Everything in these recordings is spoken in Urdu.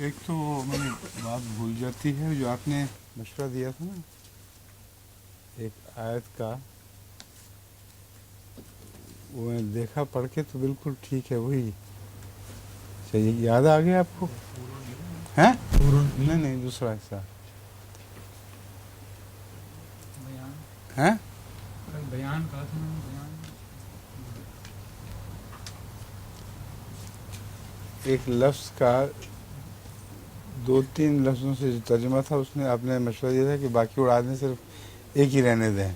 ایک تو میں نے بات بھول جاتی ہے جو آپ نے مشورہ دیا تھا نا ایک آیت کا، وہ میں نے دیکھا پڑھ کے تو بالکل ٹھیک ہے، وہی صحیح یاد آ گیا آپ کو؟ ہیں؟ نہیں نہیں، دوسرا حصہ ہیں؟ بیان کا ایک لفظ کا 2-3 لفظوں سے جو ترجمہ تھا، اس نے آپ نے مشورہ دیا تھا کہ باقی اڑا دیں، صرف ایک ہی رہنے دیں.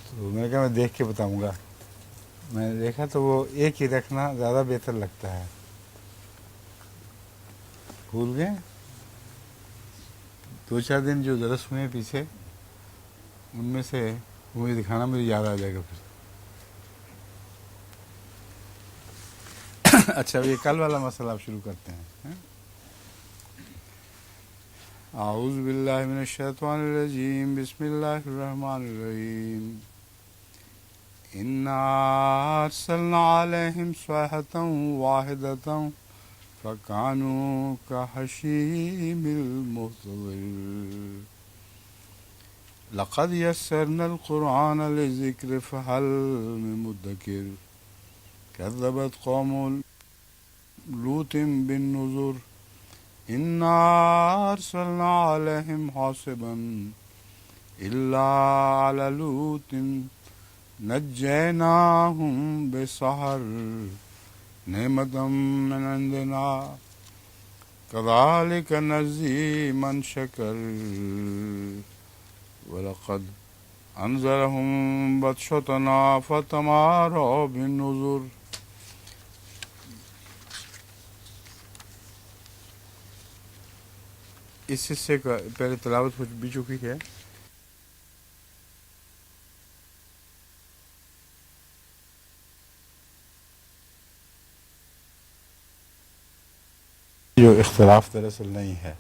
تو میں نے کہا میں دیکھ کے بتاؤں گا. میں نے دیکھا تو وہ ایک ہی رکھنا زیادہ بہتر لگتا ہے. بھول گئے؟ 2-4 دن جو درس ہوئے پیچھے، ان میں سے مجھے دکھانا، مجھے یاد آ جائے گا پھر. اچھا، یہ کل والا مسئلہ آپ شروع کرتے ہیں. اعوذ باللہ من الشیطان الرجیم، بسم اللہ الرحمن الرحیم. انا ارسلنا علیہم صیحۃ واحدۃ فکانوا کحشیم المحتظر. لقد یسرنا القرآن للذکر فہل من مدکر. کذبت قوم لوط بالنذر. انا ارسلنا علیہم حاصبا الا علی لوط نجیناہم بسحر نعمۃ من عندنا کذالک نجزی من شکر. وَلَقَدْ أَنذَرَهُم بَطْشَتُنَا فَتَمَارَوْا بِالنُّذُرِ. اس حصے کا پہلے تلاوت ہو بھی چکی ہے. جو اختلاف دراصل نہیں ہے،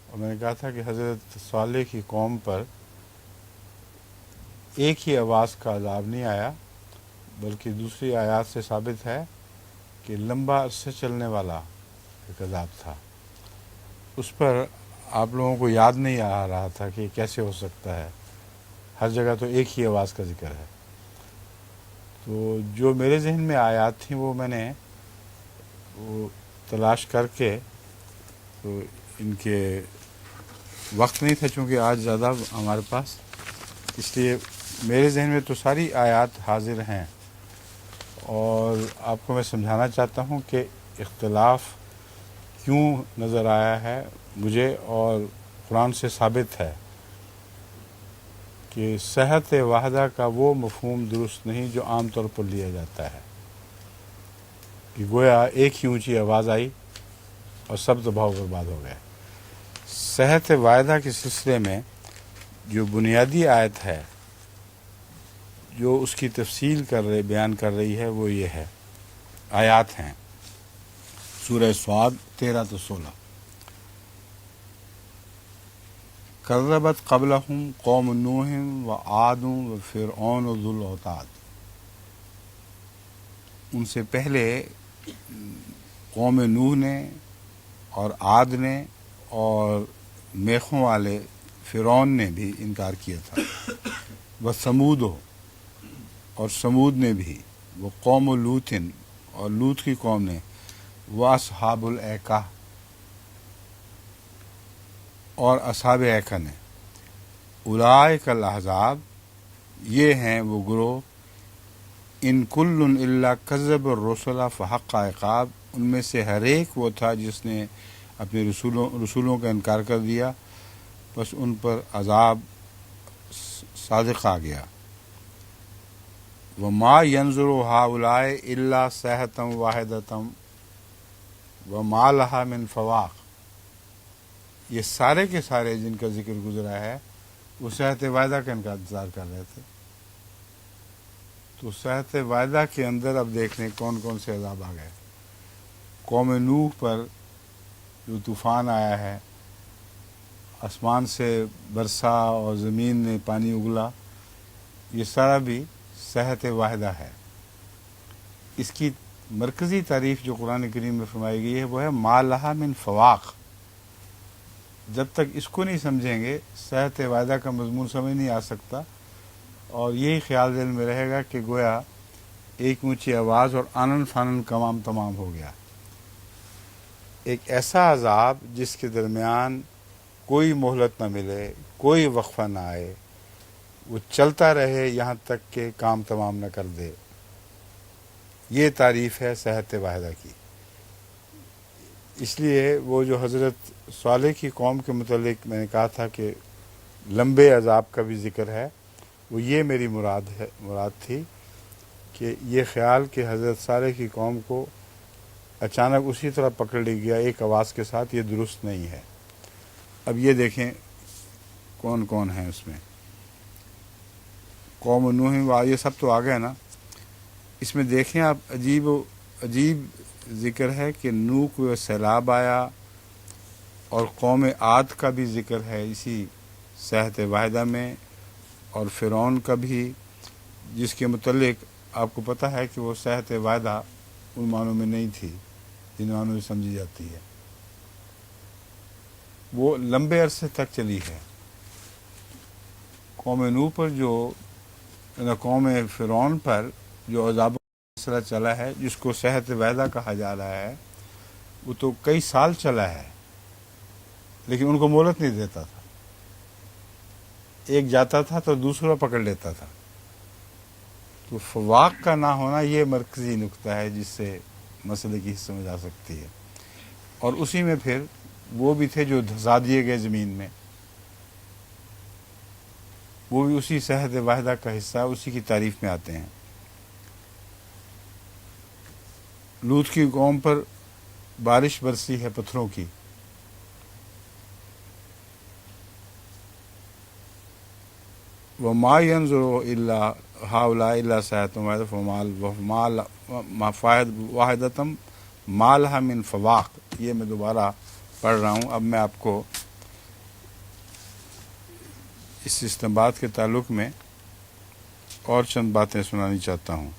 اور میں نے کہا تھا کہ حضرت صالح کی قوم پر ایک ہی آواز کا عذاب نہیں آیا، بلکہ دوسری آیات سے ثابت ہے کہ لمبا عرصہ چلنے والا ایک عذاب تھا. اس پر آپ لوگوں کو یاد نہیں آ رہا تھا کہ کیسے ہو سکتا ہے. ہر جگہ تو ایک ہی آواز کا ذکر ہے. تو جو میرے ذہن میں آیات تھیں وہ میں نے وہ تلاش کر کے، تو ان کے وقت نہیں تھا چونکہ آج زیادہ ہمارے پاس، اس لیے میرے ذہن میں تو ساری آیات حاضر ہیں. اور آپ کو میں سمجھانا چاہتا ہوں کہ اختلاف کیوں نظر آیا ہے مجھے، اور قرآن سے ثابت ہے کہ صیحۃ واحدہ کا وہ مفہوم درست نہیں جو عام طور پر لیا جاتا ہے کہ گویا ایک ہی اونچی آواز آئی اور سب تباہ و برباد ہو گئے. صیحۃ واحدہ کے سلسلے میں جو بنیادی آیت ہے جو اس کی تفصیل بیان کر رہی ہے وہ یہ ہے. آیات ہیں سورہ صاد 13-16. کذبت قبلہم قوم نوح وعاد وفرعون ذو الاوتاد. ان سے پہلے قوم نوح نے اور عاد نے اور میخوں والے فرعون نے بھی انکار کیا تھا. وثمود، اور سمود نے بھی. وہ قوم لوط، اور لوط کی قوم نے. واصحاب الایکہ، اور اصحاب ایکہ نے. اولئک الاحزاب، یہ ہیں وہ گروہ. ان کل الا کذب الرسل فحق عقاب، ان میں سے ہر ایک وہ تھا جس نے اپنے رسولوں کا انکار کر دیا، بس ان پر عذاب صادق آ گیا. وما ينظر هؤلاء الا صیحۃ واحدۃ وما لها من فواق. یہ سارے کے سارے جن کا ذکر گزرا ہے وہ صیحۃ واحدہ کا انتظار کر رہے تھے. تو صیحۃ واحدہ کے اندر اب دیکھ لیں کون کون سے عذاب آ گئے. قوم نوح پر جو طوفان آیا ہے، آسمان سے برسا اور زمین نے پانی اگلا، یہ سارا بھی صیحۃ واحدہ ہے. اس کی مرکزی تعریف جو قرآن کریم میں فرمائی گئی ہے وہ ہے ما لہا من فواق. جب تک اس کو نہیں سمجھیں گے صحت واحدہ کا مضمون سمجھ نہیں آ سکتا، اور یہی خیال دل میں رہے گا کہ گویا ایک اونچی آواز اور آنن فانن تمام ہو گیا. ایک ایسا عذاب جس کے درمیان کوئی مہلت نہ ملے، کوئی وقفہ نہ آئے، وہ چلتا رہے یہاں تک کہ کام تمام نہ کر دے. یہ تعریف ہے صحت واحدہ کی. اس لیے وہ جو حضرت صالح کی قوم کے متعلق میں نے کہا تھا کہ لمبے عذاب کا بھی ذکر ہے، وہ یہ میری مراد تھی کہ یہ خیال کہ حضرت صالح کی قوم کو اچانک اسی طرح پکڑ لیا گیا ایک آواز کے ساتھ، یہ درست نہیں ہے. اب یہ دیکھیں کون کون ہیں اس میں. قوم نوح یہ سب تو آ گئے نا. اس میں دیکھیں آپ عجیب ذکر ہے کہ نوح کو سیلاب آیا، اور قوم عاد کا بھی ذکر ہے اسی صحت واحدہ میں، اور فرعون کا بھی، جس کے متعلق آپ کو پتہ ہے کہ وہ صحت واحدہ ان معنوں میں نہیں تھی جن معنوں میں سمجھی جاتی ہے. وہ لمبے عرصے تک چلی ہے. قوم نوح پر قوم فرعون پر جو عذاب سلسلہ چلا ہے، جس کو صحت واحدہ کہا جا رہا ہے، وہ تو کئی سال چلا ہے، لیکن ان کو مہلت نہیں دیتا تھا. ایک جاتا تھا تو دوسرا پکڑ لیتا تھا. تو فواق کا نہ ہونا یہ مرکزی نقطہ ہے جس سے مسئلے کی سمجھ آ سکتی ہے. اور اسی میں پھر وہ بھی تھے جو دھسا دیے گئے زمین میں، وہ بھی اسی صحت واحدہ کا حصہ، اسی کی تعریف میں آتے ہیں. لوط کی قوم پر بارش برسی ہے پتھروں کی. وَمَا يَنظُرُ إِلَّا هَؤُلَاءِ إِلَّا صَيْحَةٌ وَاحِدَةٌ مَا لَهَا مِنْ فَوَاقٍ. یہ میں دوبارہ پڑھ رہا ہوں. اب میں آپ کو اس استنباط کے تعلق میں اور چند باتیں سنانی چاہتا ہوں.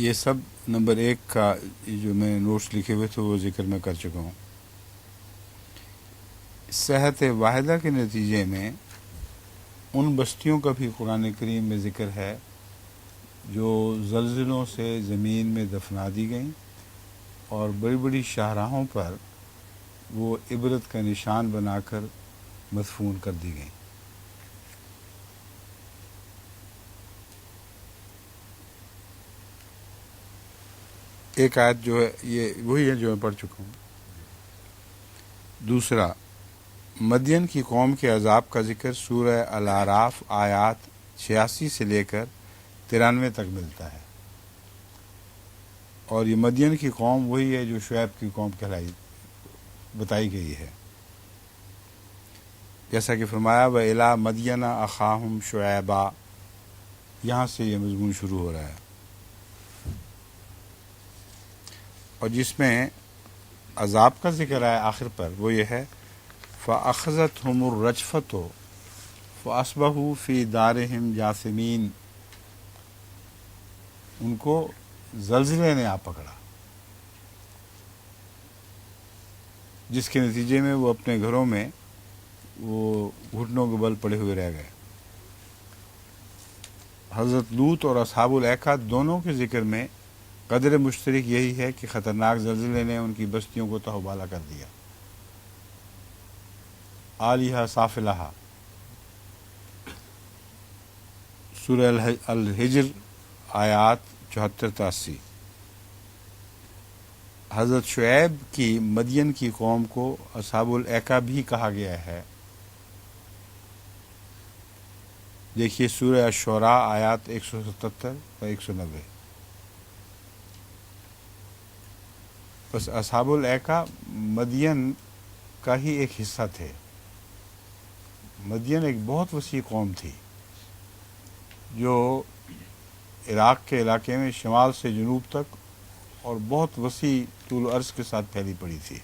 یہ سب نمبر 1 کا جو میں نوٹس لکھے ہوئے تھے وہ ذکر میں کر چکا ہوں. صحت واحدہ کے نتیجے میں ان بستیوں کا بھی قرآن کریم میں ذکر ہے جو زلزلوں سے زمین میں دفنا دی گئیں، اور بڑی بڑی شاہراہوں پر وہ عبرت کا نشان بنا کر مدفون کر دی گئیں. ایک آیت جو ہے یہ وہی ہے جو میں پڑھ چکا ہوں. دوسرا، مدین کی قوم کے عذاب کا ذکر سورہ الاعراف آیات 86 سے لے کر 93 تک ملتا ہے. اور یہ مدین کی قوم وہی ہے جو شعیب کی قوم بتائی گئی ہے. جیسا کہ فرمایا وَإِلَىٰ مَدْيَنَ أَخَاهُمْ شُعَيْبًا، یہاں سے یہ مضمون شروع ہو رہا ہے. اور جس میں عذاب کا ذکر ہے آخر پر وہ یہ ہے فَأَخَذَتْهُمُ الرَّجْفَةُ فَأَصْبَحُوا فِي دَارِهِمْ جَاثِمِينَ. ان کو زلزلے نے آ پکڑا، جس کے نتیجے میں وہ اپنے گھروں میں وہ گھٹنوں کے بل پڑے ہوئے رہ گئے. حضرت لوط اور اصحاب الایکہ دونوں کے ذکر میں قدر مشترک یہی ہے کہ خطرناک زلزلے نے ان کی بستیوں کو تہوبالا کر دیا. عالیہا سافلہا، سورہ الحجر آیات 74-80. حضرت شعیب کی مدین کی قوم کو اصحاب الایکہ بھی کہا گیا ہے. دیکھیے سورہ الشعراء آیات 177 و 190. بس اصحاب الایکہ مدین کا ہی ایک حصہ تھے. مدین ایک بہت وسیع قوم تھی جو عراق کے علاقے میں شمال سے جنوب تک اور بہت وسیع طول و عرض کے ساتھ پھیلی پڑی تھی.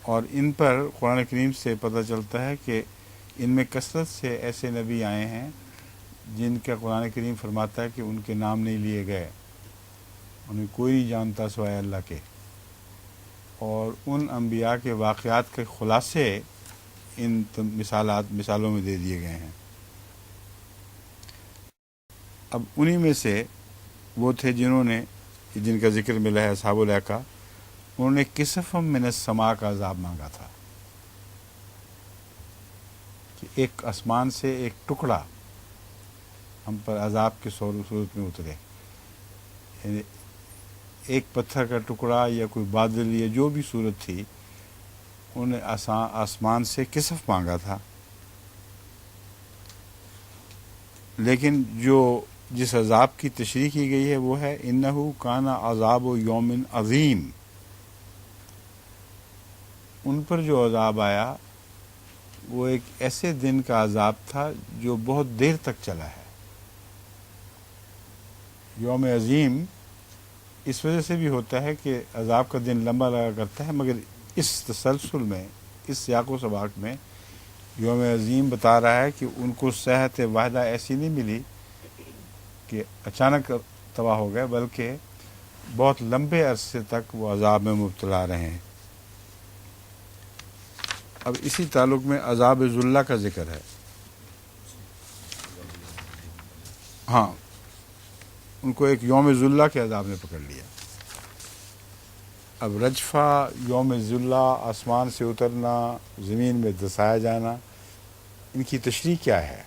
اور ان پر قرآن کریم سے پتہ چلتا ہے کہ ان میں کثرت سے ایسے نبی آئے ہیں جن کا قرآن کریم فرماتا ہے کہ ان کے نام نہیں لیے گئے، انہیں کوئی نہیں جانتا سوائے اللہ کے، اور ان انبیاء کے واقعات کے خلاصے ان مثالوں میں دے دیے گئے ہیں۔ اب انہی میں سے وہ تھے جن کا ذکر ملا ہے اصحاب الایکا، انہوں نے کسفم من السماء کا عذاب مانگا تھا کہ ایک آسمان سے ایک ٹکڑا ہم پر عذاب کی صورت میں اترے، یعنی ایک پتھر کا ٹکڑا یا کوئی بادل یا جو بھی صورت تھی، انہوں نے آسمان سے کسف مانگا تھا۔ لیکن جس عذاب کی تشریح کی گئی ہے وہ ہے انہو کان عذاب یوم عظیم، ان پر جو عذاب آیا وہ ایک ایسے دن کا عذاب تھا جو بہت دیر تک چلا ہے۔ یوم عظیم اس وجہ سے بھی ہوتا ہے کہ عذاب کا دن لمبا لگا کرتا ہے، مگر اس تسلسل میں، اس سیاق و سباق میں یوم عظیم بتا رہا ہے کہ ان کو صحت واحدہ ایسی نہیں ملی کہ اچانک تباہ ہو گئے، بلکہ بہت لمبے عرصے تک وہ عذاب میں مبتلا رہے ہیں۔ اب اسی تعلق میں عذاب ذلہ کا ذکر ہے۔ ہاں، ان کو ایک یوم ذلہ کے عذاب نے پکڑ لیا۔ اب رجفہ، یوم ذلہ، آسمان سے اترنا، زمین میں دسایا جانا، ان کی تشریح کیا ہے؟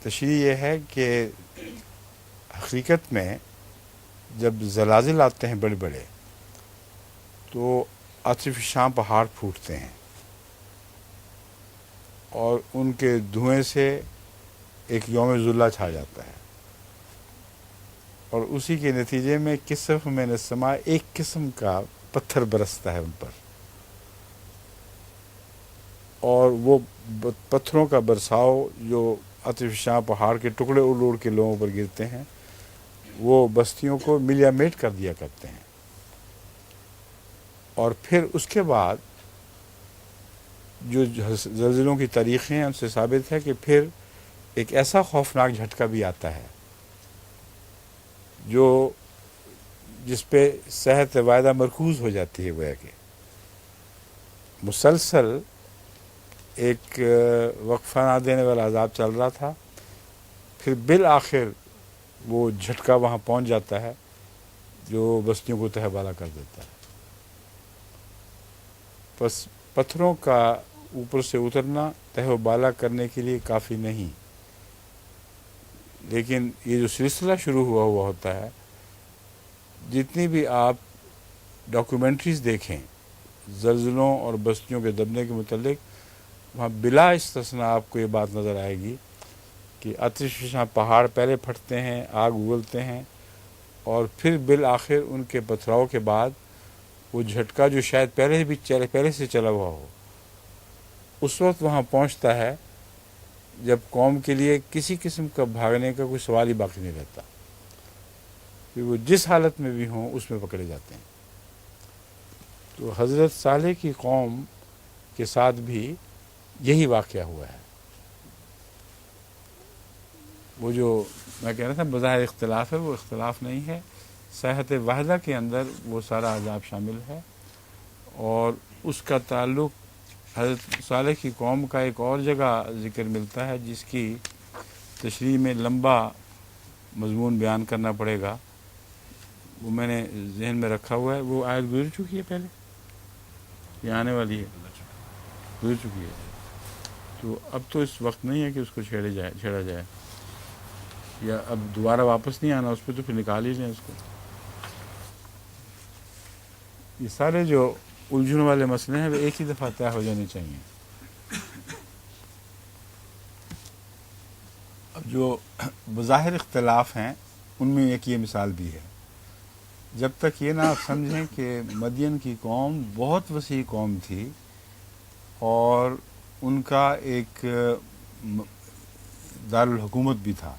تشریح یہ ہے کہ حقیقت میں جب زلازل آتے ہیں بڑے بڑے تو آتش فشاں پہاڑ پھوٹتے ہیں اور ان کے دھوئیں سے ایک یوم ذلہ چھا جاتا ہے، اور اسی کے نتیجے میں کسف من السماء ایک قسم کا پتھر برستا ہے ان پر، اور وہ پتھروں کا برساؤ جو آتش فشاں پہاڑ کے ٹکڑے اڑ کے لوگوں پر گرتے ہیں وہ بستیوں کو ملیا میٹ کر دیا کرتے ہیں۔ اور پھر اس کے بعد جو زلزلوں کی تاریخیں ہیں ان سے ثابت ہے کہ پھر ایک ایسا خوفناک جھٹکا بھی آتا ہے جس پہ صحت واحدہ مرکوز ہو جاتی ہے، گویا کہ مسلسل ایک وقفہ نہ دینے والا عذاب چل رہا تھا، پھر بالآخر وہ جھٹکا وہاں پہنچ جاتا ہے جو بستیوں کو تہہ بالا کر دیتا ہے۔ بس پتھروں کا اوپر سے اترنا تہہ و بالا کرنے کے لیے کافی نہیں، لیکن یہ جو سلسلہ شروع ہوا ہوتا ہے، جتنی بھی آپ ڈاکیومنٹریز دیکھیں زلزلوں اور بستیوں کے دبنے کے متعلق، وہاں بلا استثناء آپ کو یہ بات نظر آئے گی کہ آتش فشاں پہاڑ پہلے پھٹتے ہیں، آگ اگلتے ہیں، اور پھر بالآخر ان کے پتھراؤ کے بعد وہ جھٹکا جو شاید پہلے سے چلا ہوا ہو، اس وقت وہاں پہنچتا ہے جب قوم کے لیے کسی قسم کا بھاگنے کا کوئی سوال ہی باقی نہیں رہتا، کہ وہ جس حالت میں بھی ہوں اس میں پکڑے جاتے ہیں۔ تو حضرت صالح کی قوم کے ساتھ بھی یہی واقعہ ہوا ہے۔ وہ جو میں کہہ رہا تھا بظاہر اختلاف ہے، وہ اختلاف نہیں ہے، صحت واحدہ کے اندر وہ سارا عذاب شامل ہے، اور اس کا تعلق حضرت صالح کی قوم کا ایک اور جگہ ذکر ملتا ہے جس کی تشریح میں لمبا مضمون بیان کرنا پڑے گا، وہ میں نے ذہن میں رکھا ہوا ہے۔ وہ آیت گزر چکی ہے پہلے، یہ آنے والی ہے، گزر چکی ہے، تو اب تو اس وقت نہیں ہے کہ اس کو چھیڑا جائے، یا اب دوبارہ واپس نہیں آنا اس پہ، تو پھر نکال ہی لیں اس کو۔ یہ سارے جو الجھن والے مسئلے ہیں وہ ایک ہی دفعہ طے ہو جانے چاہیے۔ اب جو بظاہر اختلاف ہیں ان میں ایک یہ مثال بھی ہے، جب تک یہ نہ آپ سمجھیں کہ مدین کی قوم بہت وسیع قوم تھی اور ان کا ایک دارالحکومت بھی تھا،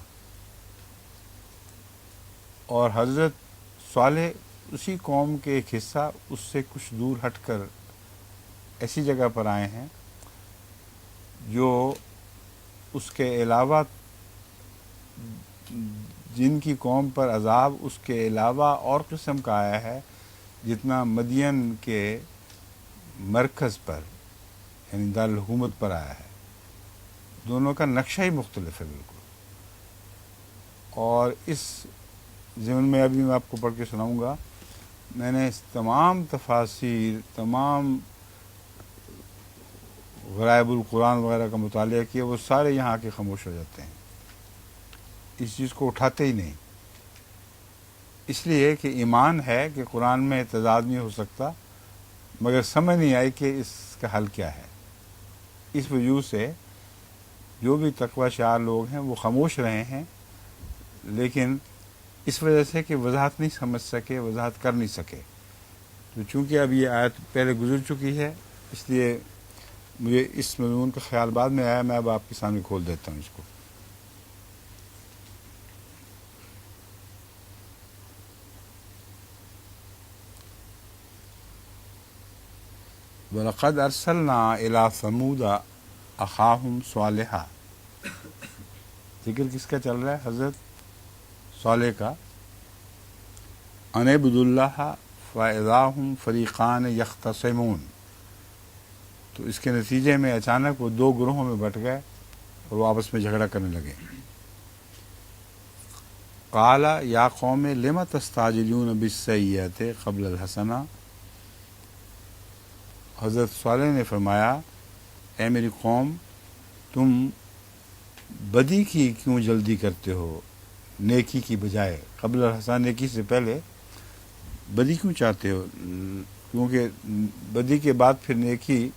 اور حضرت صالح اسی قوم کے ایک حصہ اس سے کچھ دور ہٹ کر ایسی جگہ پر آئے ہیں جو اس کے علاوہ جن کی قوم پر عذاب اس کے علاوہ اور قسم کا آیا ہے جتنا مدین کے مرکز پر یعنی دارالحکومت پر آیا ہے. دونوں کا نقشہ ہی مختلف ہے بالکل. اور اس ضمن میں ابھی میں آپ کو پڑھ کے سناؤں گا. میں نے اس تمام تفاسیر، تمام غرائب القرآن وغیرہ کا مطالعہ کیا، وہ سارے یہاں آ کے خاموش ہو جاتے ہیں، اس چیز کو اٹھاتے ہی نہیں. اس لیے کہ ایمان ہے کہ قرآن میں تضاد نہیں ہو سکتا، مگر سمجھ نہیں آئی کہ اس کا حل کیا ہے. اس وجہ سے جو بھی تقوی شعار لوگ ہیں وہ خاموش رہے ہیں، لیکن اس وجہ سے کہ وضاحت نہیں سمجھ سکے، وضاحت کر نہیں سکے. تو چونکہ اب یہ آیت پہلے گزر چکی ہے، اس لیے مجھے اس مضمون کا خیال بعد میں آیا. میں اب آپ کے سامنے کھول دیتا ہوں اس کو. وَلَقَدْ أَرْسَلْنَا إِلَىٰ ثَمُودَ أَخَاهُمْ صَالِحًا. ذکر کس کا چل رہا ہے؟ حضرت صالح کا. أَنِ اعْبُدُوا اللَّهَ فَإِذَا هُمْ فَرِيقَانِ يَخْتَصِمُونَ. تو اس کے نتیجے میں اچانک وہ دو گروہوں میں بٹ گئے اور وہ آپس میں جھگڑا کرنے لگے. قَالَ يَا قَوْمِ لِمَ تَسْتَعْجِلُونَ بِالسَّيِّئَةِ قَبْلَ الْحَسَنَةِ. حضرت صالح نے فرمایا، اے میری قوم، تم بدی کی کیوں جلدی کرتے ہو نیکی کی بجائے؟ قبل الحسن، نیکی سے پہلے بدی کیوں چاہتے ہو؟ کیونکہ بدی کے بعد پھر نیکی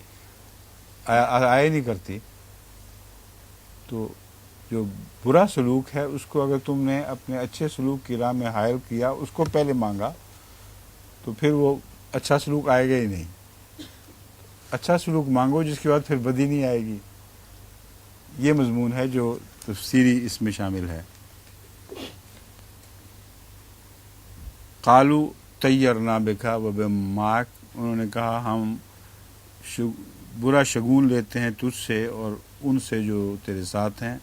آیا نہیں کرتی. تو جو برا سلوک ہے اس کو اگر تم نے اپنے اچھے سلوک کی راہ میں حائل کیا، اس کو پہلے مانگا، تو پھر وہ اچھا سلوک آئے گا ہی نہیں. اچھا سلوک مانگو جس کے بعد پھر بدی نہیں آئے گی. یہ مضمون ہے جو تفسیری اس میں شامل ہے. قالوا طیرنا بک وبمعک. انہوں نے کہا ہم برا شگون لیتے ہیں تجھ سے اور ان سے جو تیرے ساتھ ہیں.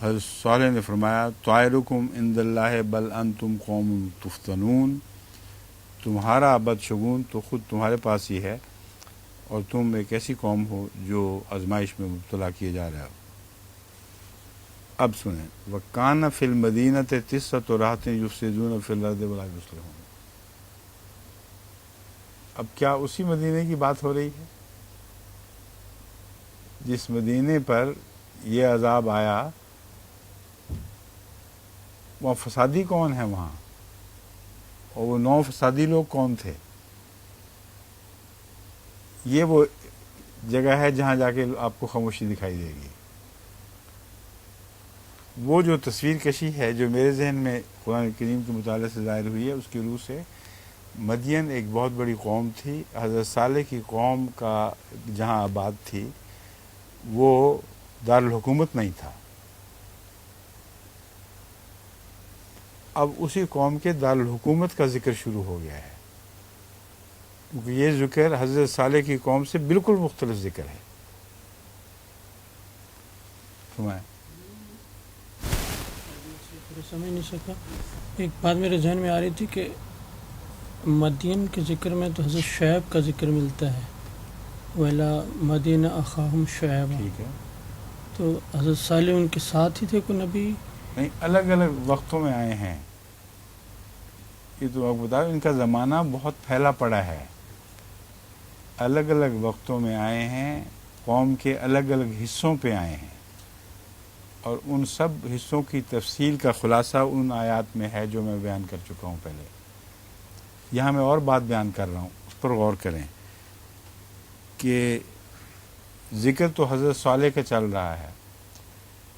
حضرت صالح نے فرمایا، طائرکم عند اللہ بل انتم قوم تفتنون. تمہارا بدشگون تو خود تمہارے پاس ہی ہے اور تم ایک ایسی قوم ہو جو آزمائش میں مبتلا کیے جا رہے ہو. اب سنیں، وَكَانَ فِي الْمَدِينَةِ تِسْعَةُ رَهْطٍ يُفْسِدُونَ فِي الْأَرْضِ وَلَا يُصْلِحُونَ. اب کیا اسی مدینے کی بات ہو رہی ہے جس مدینے پر یہ عذاب آیا؟ وہاں فسادی کون ہے وہاں؟ اور وہ 9 فسادی لوگ کون تھے؟ یہ وہ جگہ ہے جہاں جا کے آپ کو خاموشی دکھائی دے گی. وہ جو تصویر کشی ہے جو میرے ذہن میں قرآن کریم کے مطالعے سے ظاہر ہوئی ہے، اس کی روح سے مدین ایک بہت بڑی قوم تھی. حضرت صالح کی قوم کا جہاں آباد تھی وہ دارالحکومت نہیں تھا. اب اسی قوم کے دارالحکومت کا ذکر شروع ہو گیا ہے، کیونکہ یہ ذکر حضرت صالح کی قوم سے بالکل مختلف ذکر ہے. سمائیں. سمجھ نہیں سکا. ایک بات میرے ذہن میں آ رہی تھی کہ مدین کے ذکر میں تو حضرت شعیب کا ذکر ملتا ہے، وَإِلَىٰ مَدْيَنَ أَخَاهُمْ شُعَيْبًا. ٹھیک ہے، تو حضرت صالح ان کے ساتھ ہی تھے کوئی نبی؟ نہیں، الگ الگ وقتوں میں آئے ہیں. یہ تو آپ بتاؤ، ان کا زمانہ بہت پھیلا پڑا ہے. الگ الگ وقتوں میں آئے ہیں، قوم کے الگ الگ حصوں پہ آئے ہیں، اور ان سب حصوں کی تفصیل کا خلاصہ ان آیات میں ہے جو میں بیان کر چکا ہوں پہلے. یہاں میں اور بات بیان کر رہا ہوں، اس پر غور کریں کہ ذکر تو حضرت صالح کا چل رہا ہے.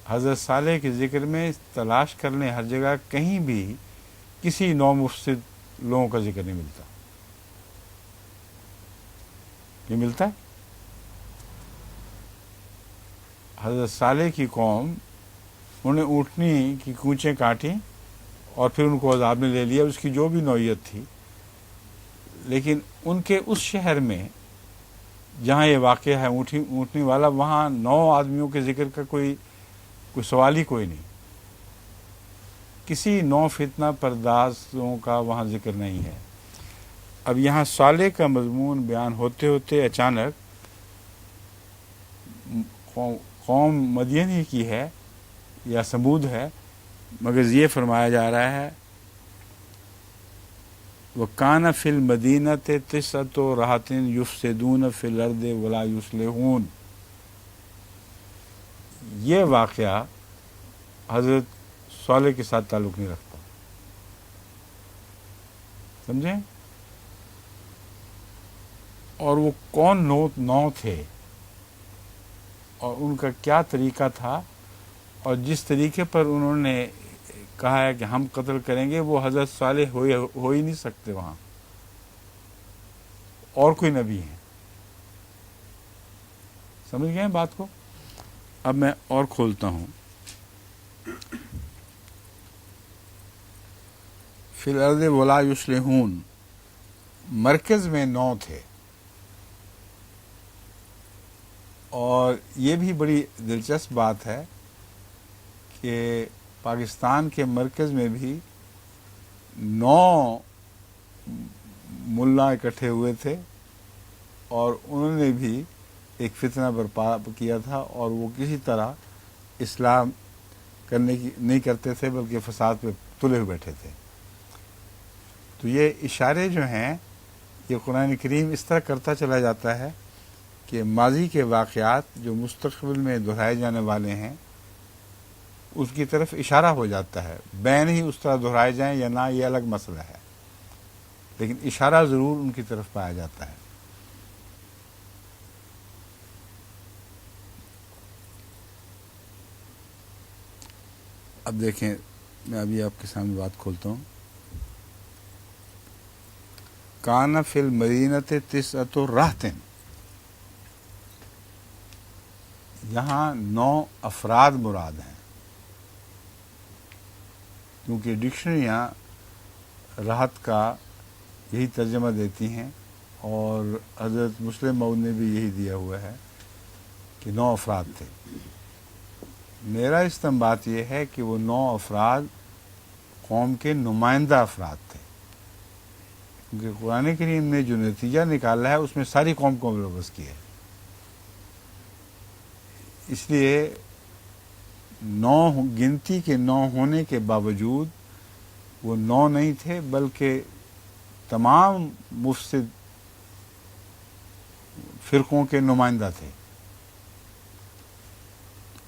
حضرت صالح کے ذکر میں تلاش کر لیں ہر جگہ، کہیں بھی کسی نو مفسد لوگوں کا ذکر نہیں ملتا. یہ ملتا ہے حضرت صالح کی قوم، انہوں نے اونٹنی کی کونچیں کاٹیں اور پھر ان کو عذاب نے لے لیا، اس کی جو بھی نوعیت تھی. لیکن ان کے اس شہر میں جہاں یہ واقعہ ہے اونٹنی والا، وہاں 9 آدمیوں کے ذکر کا کوئی سوال ہی کوئی نہیں. کسی 9 فتنہ پردازوں کا وہاں ذکر نہیں ہے. اب یہاں صالح کا مضمون بیان ہوتے ہوتے اچانک قوم مدین ہی کی ہے یا سمود ہے، مگر یہ فرمایا جا رہا ہے وَكَانَ فِي الْمَدِينَةِ تِسْعَةُ رَهْطٍ يُفْسِدُونَ فِي الْأَرْضِ وَلَا يُصْلِحُونَ. یہ واقعہ حضرت صالح کے ساتھ تعلق نہیں رکھتا. سمجھیں؟ اور وہ کون 9 تھے اور ان کا کیا طریقہ تھا، اور جس طریقے پر انہوں نے کہا ہے کہ ہم قتل کریں گے، وہ حضرت صالح ہو ہی نہیں سکتے وہاں، اور کوئی نبی ہیں. سمجھ گئے ہیں بات کو؟ اب میں اور کھولتا ہوں. فی الارض ولا یصلحون، مرکز میں 9 تھے. اور یہ بھی بڑی دلچسپ بات ہے کہ پاکستان کے مرکز میں بھی 9 ملا اکٹھے ہوئے تھے، اور انہوں نے بھی ایک فتنہ برپا کیا تھا، اور وہ کسی طرح اسلام کرنے کی نہیں کرتے تھے، بلکہ فساد پہ تلے ہوئے بیٹھے تھے. تو یہ اشارے جو ہیں، یہ قرآن کریم اس طرح کرتا چلا جاتا ہے کہ ماضی کے واقعات جو مستقبل میں دہرائے جانے والے ہیں اس کی طرف اشارہ ہو جاتا ہے. بین ہی اس طرح دہرائے جائیں یا نہ، یہ الگ مسئلہ ہے، لیکن اشارہ ضرور ان کی طرف پایا جاتا ہے. اب دیکھیں، میں ابھی آپ کے سامنے بات کھولتا ہوں. کان فی المدینۃ تسعۃ رہط، یہاں 9 افراد مراد ہیں، کیونکہ ڈکشنریاں رہط کا یہی ترجمہ دیتی ہیں، اور حضرت مسلم موعود نے بھی یہی دیا ہوا ہے کہ 9 افراد تھے. میرا استنباط یہ ہے کہ وہ 9 افراد قوم کے نمائندہ افراد تھے، کیونکہ قرآن کریم نے جو نتیجہ نکالا ہے اس میں ساری قوم کو ملوث کیا ہے. اس لیے 9 گنتی کے 9 ہونے کے باوجود وہ 9 نہیں تھے، بلکہ تمام مفسد فرقوں کے نمائندہ تھے.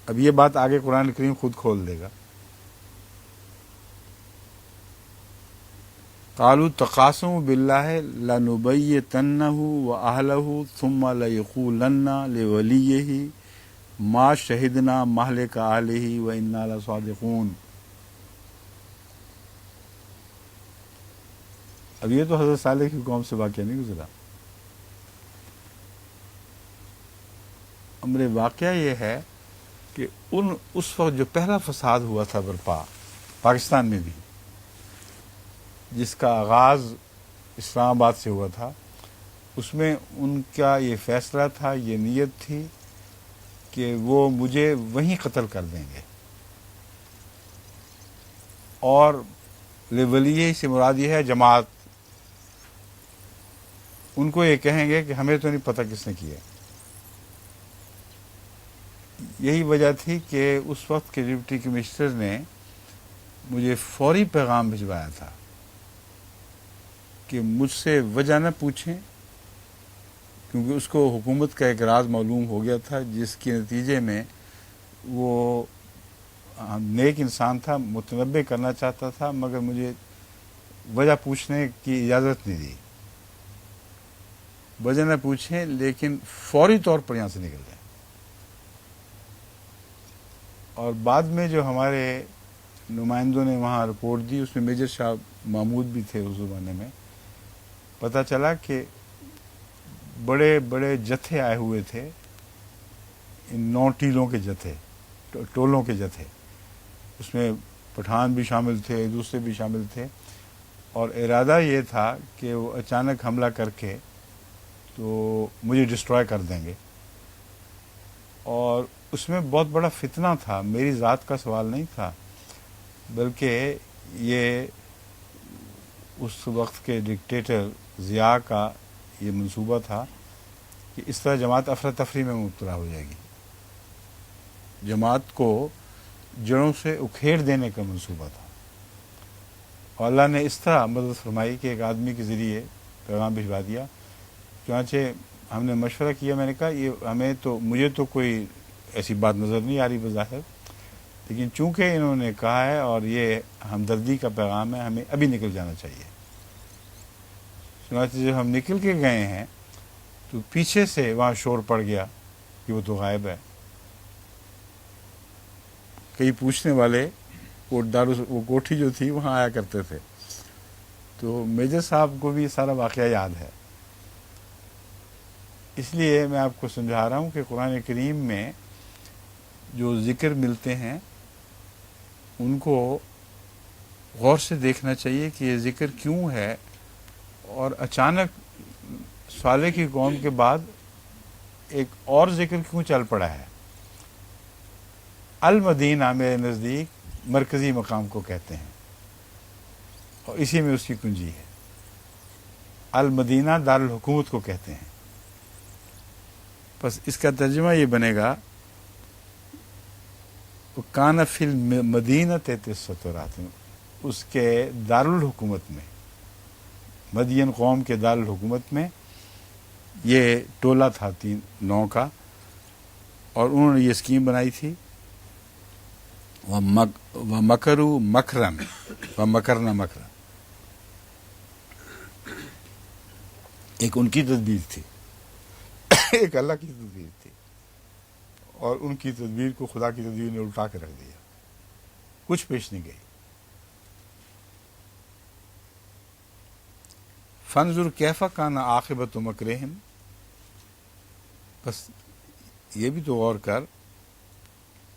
اب یہ بات آگے قرآن کریم خود کھول دے گا. قالوا تقاسموا باللہ لنبیتنہ واہلہ ثم لیقولن لولیہ ما شہدنا مہلک اہلہ وانا لصادقون. اب یہ تو حضرت صالح کی قوم سے واقعہ نہیں گزرا. امر واقعہ یہ ہے کہ اس وقت جو پہلا فساد ہوا تھا برپا پاکستان میں بھی، جس کا آغاز اسلام آباد سے ہوا تھا، اس میں ان کا یہ فیصلہ تھا، یہ نیت تھی کہ وہ مجھے وہیں قتل کر دیں گے، اور ولیہ سے مراد یہ ہے جماعت. ان کو یہ کہیں گے کہ ہمیں تو نہیں پتہ کس نے کیا. یہی وجہ تھی کہ اس وقت کے ڈپٹی کمشنر نے مجھے فوری پیغام بھجوایا تھا کہ مجھ سے وجہ نہ پوچھیں، کیونکہ اس کو حکومت کا ایک راز معلوم ہو گیا تھا، جس کے نتیجے میں وہ نیک انسان تھا، متنبع کرنا چاہتا تھا، مگر مجھے وجہ پوچھنے کی اجازت نہیں دی. وجہ نہ پوچھیں، لیکن فوری طور پر یہاں سے نکل جائیں. اور بعد میں جو ہمارے نمائندوں نے وہاں رپورٹ دی، اس میں میجر شاہ محمود بھی تھے اس زمانے میں، پتہ چلا کہ بڑے بڑے جتھے آئے ہوئے تھے، ان 9 ٹیلوں کے جتھے، ٹولوں کے جتھے. اس میں پٹھان بھی شامل تھے، دوسرے بھی شامل تھے، اور ارادہ یہ تھا کہ وہ اچانک حملہ کر کے تو مجھے ڈسٹروائے کر دیں گے. اور اس میں بہت بڑا فتنہ تھا، میری ذات کا سوال نہیں تھا، بلکہ یہ اس وقت کے ڈکٹیٹر ضیاء کا یہ منصوبہ تھا کہ اس طرح جماعت افراتفری میں مبتلا ہو جائے گی. جماعت کو جڑوں سے اکھیڑ دینے کا منصوبہ تھا، اور اللہ نے اس طرح مدد فرمائی کہ ایک آدمی کے ذریعے پیغام بھجوا دیا. چنانچہ ہم نے مشورہ کیا، میں نے کہا یہ مجھے تو کوئی ایسی بات نظر نہیں آ رہی بظاہر، لیکن چونکہ انہوں نے کہا ہے اور یہ ہمدردی کا پیغام ہے، ہمیں ابھی نکل جانا چاہیے. چنانچہ جب ہم نکل کے گئے ہیں تو پیچھے سے وہاں شور پڑ گیا کہ وہ تو غائب ہے. کئی پوچھنے والے وہ کوٹھی جو تھی وہاں آیا کرتے تھے، تو میجر صاحب کو بھی یہ سارا واقعہ یاد ہے. اس لیے میں آپ کو سمجھا رہا ہوں کہ قرآن کریم میں جو ذکر ملتے ہیں ان کو غور سے دیکھنا چاہیے کہ یہ ذکر کیوں ہے، اور اچانک صالح کی قوم کے بعد ایک اور ذکر کیوں چل پڑا ہے. المدینہ میرے نزدیک مرکزی مقام کو کہتے ہیں، اور اسی میں اس کی کنجی ہے. المدینہ دارالحکومت کو کہتے ہیں. بس اس کا ترجمہ یہ بنے گا کان فی المدینہ تسعۃ، اس کے دارالحکومت میں، مدین قوم کے دارالحکومت میں یہ ٹولہ تھا 9 کا، اور انہوں نے یہ اسکیم بنائی تھی. وَمَكَرُوا مَكْرًا وَمَكَرْنَا مَكْرًا، ایک ان کی تدبیر تھی، ایک اللہ کی تدبیر تھی، اور ان کی تدبیر کو خدا کی تدبیر نے الٹا کے رکھ دیا، کچھ پیش نہیں گئی. فانظر کیف کان عاقبۃ مکرہم، بس یہ بھی تو غور کر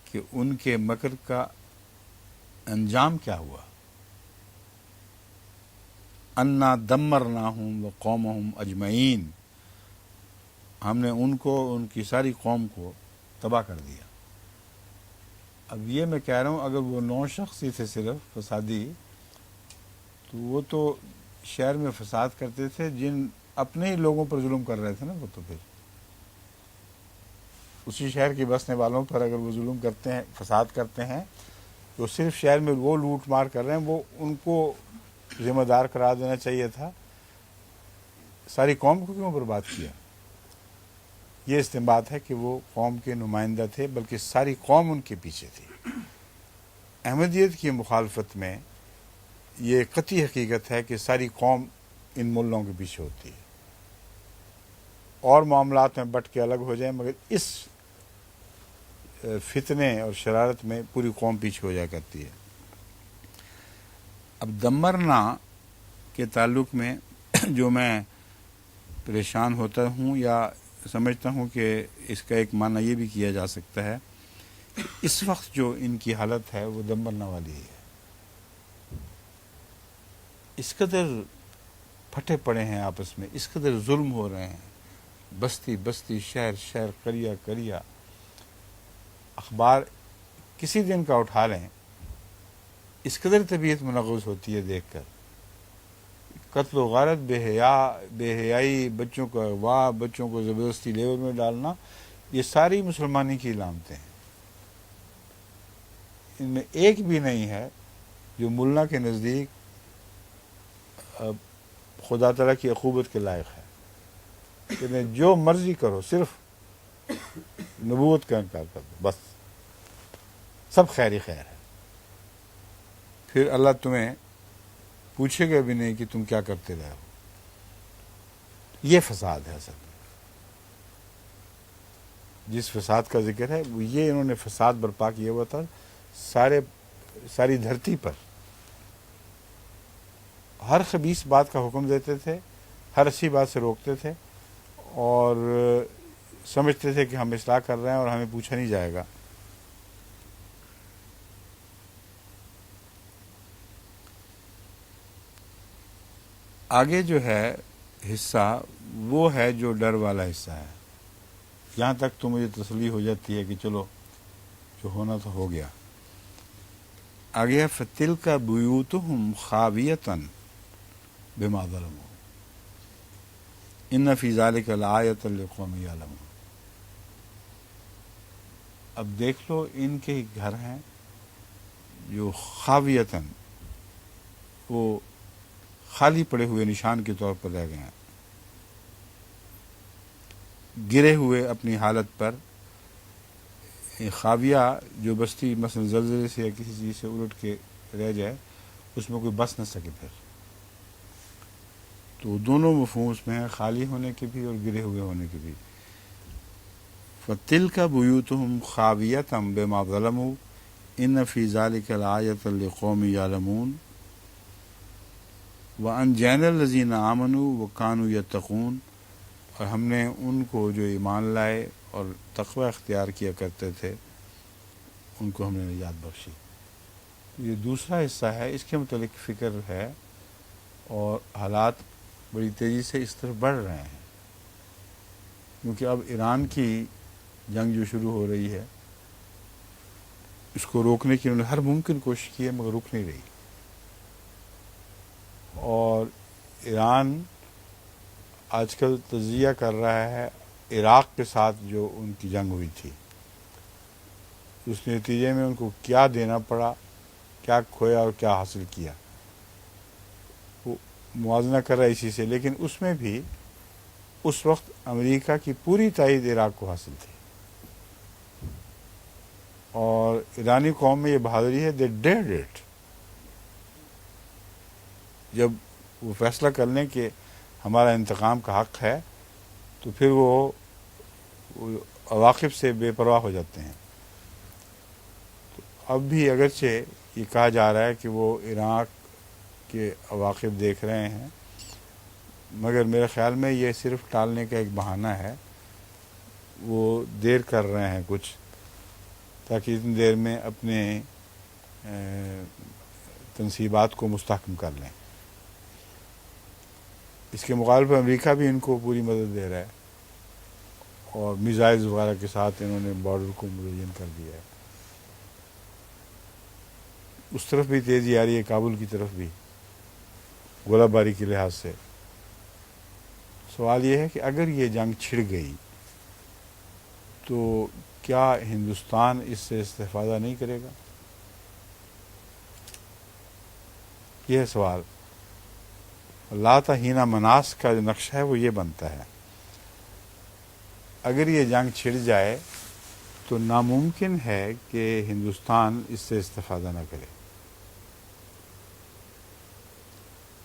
کہ ان کے مکر کا انجام کیا ہوا. انا دمرناہم وقومہم اجمعین، ہم نے ان کو، ان کی ساری قوم کو تباہ کر دیا. اب یہ میں کہہ رہا ہوں اگر وہ 9 شخص ہی تھے صرف فسادی، تو وہ تو شہر میں فساد کرتے تھے، جن اپنے ہی لوگوں پر ظلم کر رہے تھے نا، وہ تو پھر اسی شہر کے بسنے والوں پر اگر وہ ظلم کرتے ہیں، فساد کرتے ہیں، تو صرف شہر میں وہ لوٹ مار کر رہے ہیں، وہ ان کو ذمہ دار قرار دینا چاہیے تھا. ساری قوم کو کیوں برباد کیا؟ یہ استنباط ہے کہ وہ قوم کے نمائندہ تھے، بلکہ ساری قوم ان کے پیچھے تھی. احمدیت کی مخالفت میں یہ قطعی حقیقت ہے کہ ساری قوم ان ملوں کے پیچھے ہوتی ہے، اور معاملات میں بٹ کے الگ ہو جائیں، مگر اس فتنے اور شرارت میں پوری قوم پیچھے ہو جایا کرتی ہے. اب دمرنا کے تعلق میں جو میں پریشان ہوتا ہوں یا سمجھتا ہوں کہ اس کا ایک معنی یہ بھی کیا جا سکتا ہے کہ اس وقت جو ان کی حالت ہے وہ دمرنا والی ہے. اس قدر پھٹے پڑے ہیں آپس میں، اس قدر ظلم ہو رہے ہیں، بستی بستی، شہر شہر، قریہ قریہ. اخبار کسی دن کا اٹھا لیں، اس قدر طبیعت منغوز ہوتی ہے دیکھ کر. قتل و غارت، بے حیائی، بچوں کو اغوا، بچوں کو زبردستی لیبر میں ڈالنا، یہ ساری مسلمانی کی علامتیں ہیں. ان میں ایک بھی نہیں ہے جو ملا کے نزدیک خدا تعالیٰ کی عقوبت کے لائق ہے. کہ جو مرضی کرو، صرف نبوت کا انکار کر دو، بس سب خیر ہی خیر ہے. پھر اللہ تمہیں پوچھے گا بھی نہیں کہ تم کیا کرتے رہے ہو. یہ فساد ہے اصل میں. جس فساد کا ذکر ہے وہ یہ، انہوں نے فساد برپا کیا ہوا تھا ساری دھرتی پر. ہر خبیث بات کا حکم دیتے تھے، ہر اچھی بات سے روکتے تھے، اور سمجھتے تھے کہ ہم اصلاح کر رہے ہیں اور ہمیں پوچھا نہیں جائے گا. آگے جو ہے حصہ وہ ہے جو ڈر والا حصہ ہے. یہاں تک تو مجھے تسلی ہو جاتی ہے کہ چلو جو ہونا تو ہو گیا. آگے ہے فَتِلْكَ بُيُوتُهُمْ خَاوِيَةً بِمَا ظَلَمُوا إِنَّ فِي ذَلِكَ لَآيَةً لِقَوْمٍ يَعْلَمُونَ. اب دیکھ لو ان کے گھر ہیں جو خاویتاً وہ خالی پڑے ہوئے نشان کے طور پر رہ گئے ہیں، گرے ہوئے اپنی حالت پر. خاویہ جو بستی مثلا زلزلے سے یا کسی چیز سے الٹ کے رہ جائے، اس میں کوئی بس نہ سکے پھر. تو دونوں مفہوم اس میں ہیں، خالی ہونے کے بھی اور گرے ہوئے ہونے کے بھی. فَتِلْكَ بُيُوتُهُمْ خَاوِيَةً بِمَا ظَلَمُوا إِنَّ فِي ذَلِكَ لَآيَةً لِقَوْمٍ يَعْلَمُونَ وَأَنْجَيْنَا الَّذِينَ آمَنُوا وَكَانُوا يَتَّقُونَ. اور ہم نے ان کو جو ایمان لائے اور تقوی اختیار کیا کرتے تھے ان کو ہم نے نجات بخشی. یہ دوسرا حصہ ہے، اس کے متعلق فکر ہے اور حالات بڑی تیزی سے اس طرف بڑھ رہے ہیں، کیونکہ اب ایران کی جنگ جو شروع ہو رہی ہے اس کو روکنے کی انہوں نے ہر ممکن کوشش کی ہے مگر رک نہیں رہی. اور ایران آج کل تجزیہ کر رہا ہے عراق کے ساتھ جو ان کی جنگ ہوئی تھی، اس نتیجے میں ان کو کیا دینا پڑا، کیا کھویا اور کیا حاصل کیا، وہ موازنہ کر رہا ہے اسی سے. لیکن اس میں بھی اس وقت امریکہ کی پوری تائید عراق کو حاصل تھی، اور ایرانی قوم میں یہ بہادری ہے دے ڈیڈ اٹ. جب وہ فیصلہ کر لیں کہ ہمارا انتقام کا حق ہے تو پھر وہ عواقب سے بے پرواہ ہو جاتے ہیں. تو اب بھی اگرچہ یہ کہا جا رہا ہے کہ وہ عراق کے عواقب دیکھ رہے ہیں، مگر میرے خیال میں یہ صرف ٹالنے کا ایک بہانہ ہے. وہ دیر کر رہے ہیں کچھ تاکہ اتنی دیر میں اپنے تنصیبات کو مستحکم کر لیں. اس کے مقابلے پر امریکہ بھی ان کو پوری مدد دے رہا ہے اور میزائلز وغیرہ کے ساتھ انہوں نے بارڈر کو مزین کر دیا ہے. اس طرف بھی تیزی آ رہی ہے، کابل کی طرف بھی گولہ باری کے لحاظ سے. سوال یہ ہے کہ اگر یہ جنگ چھڑ گئی تو کیا ہندوستان اس سے استفادہ نہیں کرے گا؟ یہ ہے سوال. لاتا ہینا مناس کا جو نقشہ ہے وہ یہ بنتا ہے، اگر یہ جنگ چھڑ جائے تو ناممکن ہے کہ ہندوستان اس سے استفادہ نہ کرے،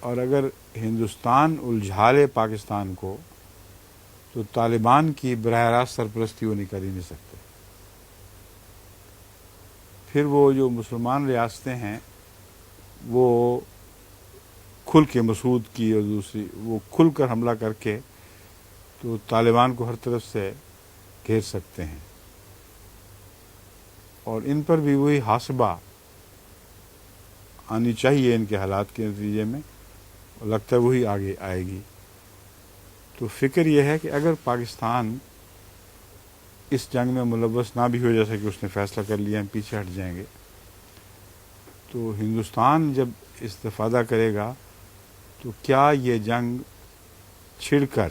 اور اگر ہندوستان الجھا لے پاکستان کو تو طالبان کی براہ راست سرپرستی وہ کر ہی نہیں سکتے. پھر وہ جو مسلمان ریاستیں ہیں وہ کھل کے مسعود کی اور دوسری وہ کھل کر حملہ کر کے تو طالبان کو ہر طرف سے گھیر سکتے ہیں، اور ان پر بھی وہی حاسبہ آنی چاہیے ان کے حالات کے نتیجے میں، اور لگتا ہے وہی آگے آئے گی. تو فکر یہ ہے کہ اگر پاکستان اس جنگ میں ملوث نہ بھی ہو، جیسا کہ اس نے فیصلہ کر لیا ہم پیچھے ہٹ جائیں گے، تو ہندوستان جب استفادہ کرے گا تو کیا یہ جنگ چھڑ کر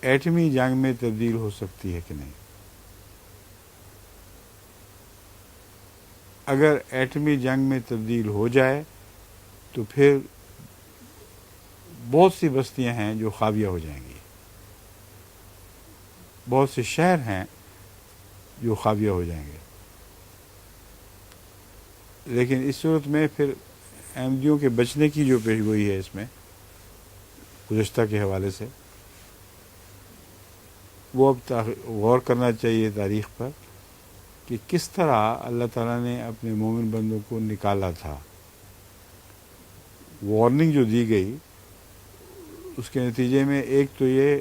ایٹمی جنگ میں تبدیل ہو سکتی ہے کہ نہیں؟ اگر ایٹمی جنگ میں تبدیل ہو جائے تو پھر بہت سی بستیاں ہیں جو خاویہ ہو جائیں گی، بہت سے شہر ہیں جو خاویہ ہو جائیں گے. لیکن اس صورت میں پھر احمدیوں کے بچنے کی جو پیش گوئی ہے اس میں گزشتہ کے حوالے سے، وہ اب غور کرنا چاہیے تاریخ پر کہ کس طرح اللہ تعالیٰ نے اپنے مومن بندوں کو نکالا تھا. وارننگ جو دی گئی اس کے نتیجے میں ایک تو یہ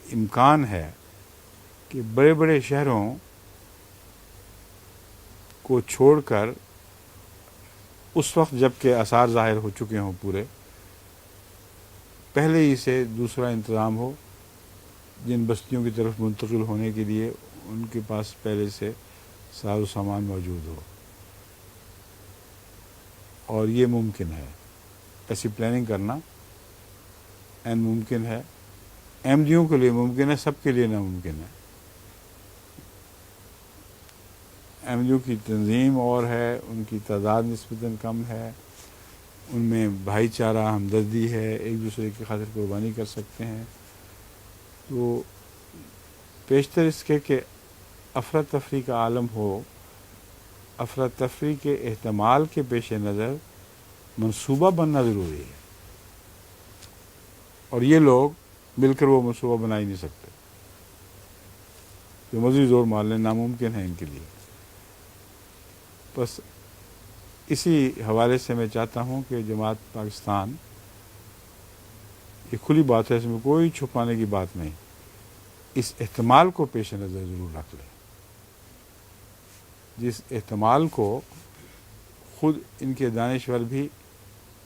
امکان ہے کہ بڑے بڑے شہروں کو چھوڑ کر اس وقت جب کہ آثار ظاہر ہو چکے ہوں پورے پہلے ہی سے دوسرا انتظام ہو، جن بستیوں کی طرف منتقل ہونے کے لیے ان کے پاس پہلے سے ساز و سامان موجود ہو، اور یہ ممکن ہے، ایسی پلاننگ کرنا این ممکن ہے، احمدیوں کے لیے ممکن ہے، سب کے لیے ناممکن ہے۔ احمدیوں کی تنظیم اور ہے، ان کی تعداد نسبتاً کم ہے، ان میں بھائی چارہ ہمدردی ہے، ایک دوسرے کی خاطر قربانی کر سکتے ہیں، تو بیشتر اس کے کہ افراتفری کا عالم ہو، افراتفری کے احتمال کے پیش نظر منصوبہ بننا ضروری ہے، اور یہ لوگ مل کر وہ منصوبہ بنا ہی نہیں سکتے، جو مزید زور مار لیں ناممکن ہے ان کے لیے۔ بس اسی حوالے سے میں چاہتا ہوں کہ جماعت پاکستان، یہ کھلی بات ہے، اس میں کوئی چھپانے کی بات نہیں، اس احتمال کو پیش نظر ضرور رکھ لیں، جس احتمال کو خود ان کے دانشور بھی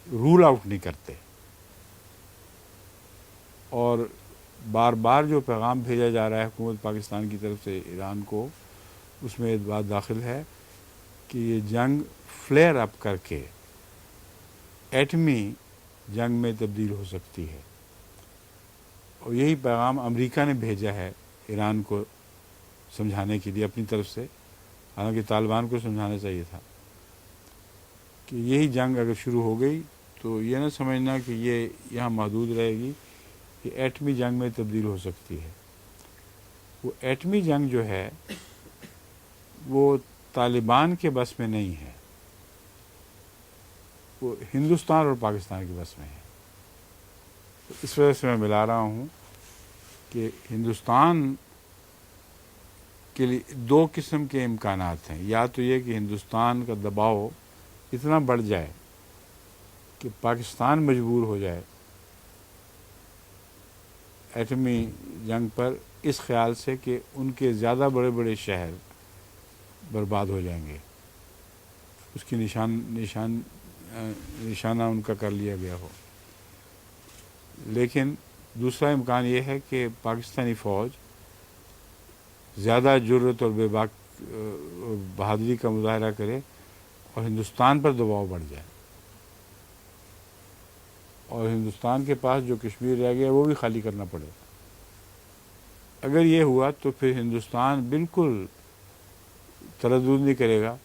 رول آؤٹ نہیں کرتے، اور بار بار جو پیغام بھیجا جا رہا ہے حکومت پاکستان کی طرف سے ایران کو، اس میں ایک بات داخل ہے کہ یہ جنگ فلیئر اپ کر کے ایٹمی جنگ میں تبدیل ہو سکتی ہے، اور یہی پیغام امریکہ نے بھیجا ہے ایران کو سمجھانے کے لیے اپنی طرف سے، حالانکہ طالبان کو سمجھانا چاہیے تھا کہ یہی جنگ اگر شروع ہو گئی تو یہ نہ سمجھنا کہ یہ یہاں محدود رہے گی، یہ ایٹمی جنگ میں تبدیل ہو سکتی ہے۔ وہ ایٹمی جنگ جو ہے وہ طالبان کے بس میں نہیں ہے، وہ ہندوستان اور پاکستان کے بس میں ہے۔ تو اس وجہ سے میں ملا رہا ہوں کہ ہندوستان کے لیے دو قسم کے امکانات ہیں، یا تو یہ کہ ہندوستان کا دباؤ اتنا بڑھ جائے کہ پاکستان مجبور ہو جائے ایٹمی جنگ پر، اس خیال سے کہ ان کے زیادہ بڑے بڑے شہر برباد ہو جائیں گے، اس کی نشانہ ان کا کر لیا گیا ہو۔ لیکن دوسرا امکان یہ ہے کہ پاکستانی فوج زیادہ جرأت اور بے باک بہادری کا مظاہرہ کرے اور ہندوستان پر دباؤ بڑھ جائے، اور ہندوستان کے پاس جو کشمیر رہ گیا وہ بھی خالی کرنا پڑے۔ اگر یہ ہوا تو پھر ہندوستان بالکل تردد نہیں کرے گا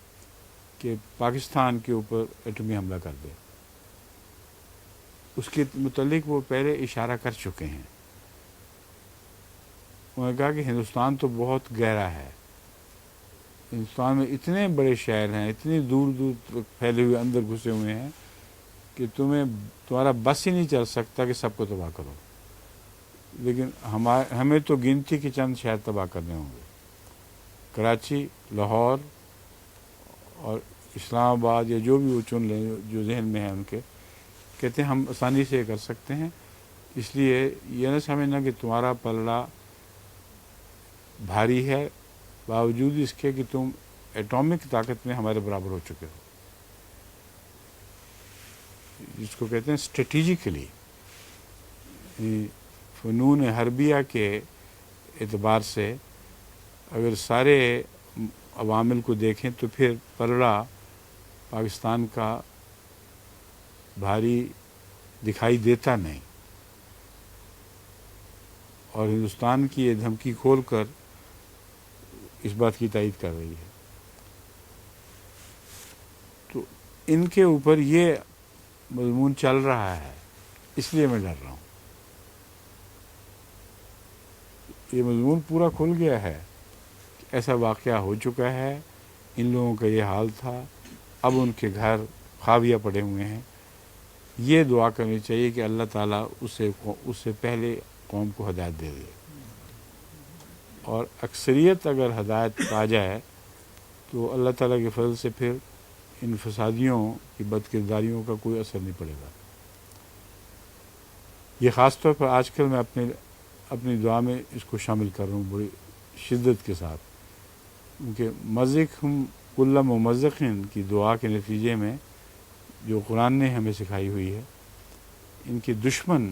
کہ پاکستان کے اوپر ایٹمی حملہ کر دے، اس کے متعلق وہ پہلے اشارہ کر چکے ہیں۔ انہوں نے کہا کہ ہندوستان تو بہت گہرا ہے، ہندوستان میں اتنے بڑے شہر ہیں، اتنی دور دور تک پھیلے ہوئے اندر گھسے ہوئے ہیں کہ تمہارا بس ہی نہیں چل سکتا کہ سب کو تباہ کرو، لیکن ہمیں تو گنتی کے چند شہر تباہ کرنے ہوں گے، کراچی، لاہور اور اسلام آباد، یا جو بھی وہ چن لیں جو ذہن میں ہے ان کے، کہتے ہیں ہم آسانی سے یہ کر سکتے ہیں، اس لیے یہ نہ سمجھنا کہ تمہارا پلڑا بھاری ہے باوجود اس کے کہ تم ایٹامک طاقت میں ہمارے برابر ہو چکے ہو، جس کو کہتے ہیں اسٹریٹجیکلی، فنون حربیہ کے اعتبار سے اگر سارے عوامل کو دیکھیں تو پھر پلڑا پاکستان کا بھاری دکھائی دیتا نہیں، اور ہندوستان کی یہ دھمکی کھول کر اس بات کی تائید کر رہی ہے۔ تو ان کے اوپر یہ مضمون چل رہا ہے، اس لیے میں ڈر رہا ہوں۔ یہ مضمون پورا کھل گیا ہے، ایسا واقعہ ہو چکا ہے، ان لوگوں کا یہ حال تھا، اب ان کے گھر خاویہ پڑے ہوئے ہیں۔ یہ دعا کرنی چاہیے کہ اللہ تعالیٰ اس سے پہلے قوم کو ہدایت دے دے، اور اکثریت اگر ہدایت پا جائے تو اللہ تعالیٰ کے فضل سے پھر ان فسادیوں کی بد کرداریوں کا کوئی اثر نہیں پڑے گا۔ یہ خاص طور پر آج کل میں اپنی دعا میں اس کو شامل کر رہا ہوں بڑی شدت کے ساتھ، کیونکہ مزقہم کل ممزقین کی دعا کے نتیجے میں جو قرآن نے ہمیں سکھائی ہوئی ہے، ان کے دشمن